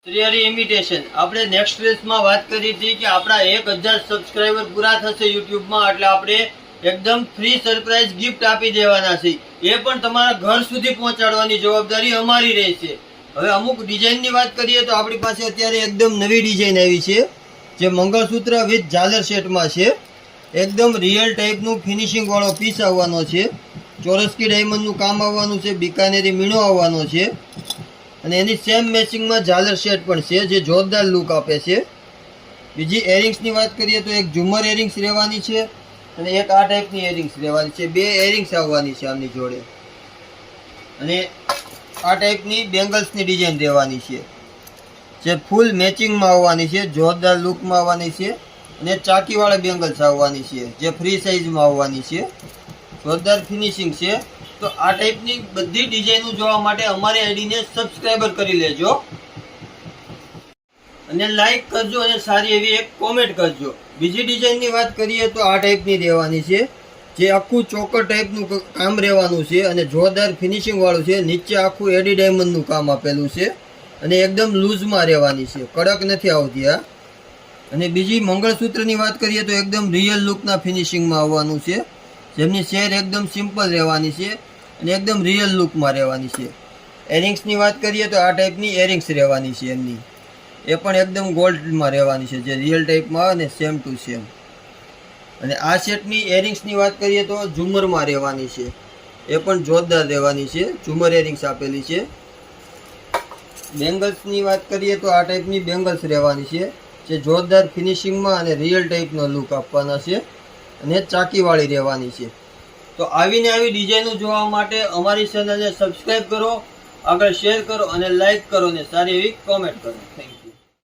Shrihari imitation આપણે next રેસમાં વાત કરી હતી કે આપણા 1000 સબસ્ક્રાઇબર પૂરા થશે યુટ્યુબમાં એટલે આપણે એકદમ ફ્રી સરપ્રાઈઝ ગિફ્ટ આપી દેવાના છે। એ પણ તમારા ઘર સુધી પહોંચાડવાની જવાબદારી અમારી રહેશે। હવે અમુક ડિઝાઇનની વાત કરીએ તો આપણી પાસે અત્યારે એકદમ નવી ડિઝાઇન આવી છે જે મંગળસૂત્ર વિથ ઝાલર સેટમાં છે। એકદમ રિયલ ટાઈપનું ફિનિશિંગ વાળો પીસ આવવાનો છે। ચોરસ્કી ડાયમંડનું કામ આવવાનું છે, બીકાનેરી મીણો આવવાનો છે અને એની સેમ મેચિંગમાં ઝાલર સેટ પણ છે જે જોરદાર લુક આપે છે। બીજી એરિંગ્સની વાત કરીએ તો એક ઝુમર એરિંગ્સ રહેવાની છે અને એક આ ટાઈપની એરિંગ્સ રહેવાની છે। બે એરિંગ્સ આવવાની છે આમની જોડે અને આ ટાઈપની બેંગલ્સની ડિઝાઇન રહેવાની છે જે ફૂલ મેચિંગમાં આવવાની છે, જોરદાર લુકમાં આવવાની છે અને ચાકીવાળા બેંગલ્સ આવવાની છે જે ફ્રી સાઇઝમાં આવવાની છે। જોરદાર ફિનિશિંગ છે। તો આ ટાઈપની બધી ડિઝાઇનો જોવા માટે અમારી આઈડીને સબસ્ક્રાઇબર કરી લેજો અને લાઈક કરજો અને સારી એવી એક કોમેન્ટ કરજો। બીજી ડિઝાઇનની વાત કરીએ તો આ ટાઈપની રહેવાની છે જે આખું ચોકર ટાઈપનું કામ રહેવાનું છે અને જોરદાર ફિનિશિંગ વાળું છે। નીચે આખું એડી ડાયમંડનું કામ આપેલું છે અને એકદમ લૂઝમાં રહેવાની છે, કડક નથી આવતી આ। અને બીજી મંગળસૂત્રની વાત કરીએ તો એકદમ રિયલ લુકના ફિનિશિંગમાં આવવાનું છે જેમની શેર એકદમ સિમ્પલ રહેવાની છે અને એકદમ રિયલ લુકમાં રહેવાની છે। એરિંગ્સની વાત કરીએ તો આ ટાઈપની એરિંગ્સ રહેવાની છે એમની, એ પણ એકદમ ગોલ્ડમાં રહેવાની છે જે રિયલ ટાઈપમાં આવે ને સેમ ટુ સેમ। અને આ સેટની એરિંગ્સની વાત કરીએ તો ઝુમરમાં રહેવાની છે, એ પણ જોરદાર રહેવાની છે, ઝુમર એરિંગ્સ આપેલી છે। બેંગલ્સની વાત કરીએ તો આ ટાઈપની બેંગલ્સ રહેવાની છે જે જોરદાર ફિનિશિંગમાં અને રિયલ ટાઈપનો લુક આપવાના છે અને ચાકીવાળી રહેવાની છે। તો આવીને આવી ડિઝાઇનો જોવા માટે અમારી ચેનલને સબસ્ક્રાઈબ કરો, આગળ શેર કરો અને લાઈક કરો અને સારી એવી કોમેન્ટ કરો। Thank you.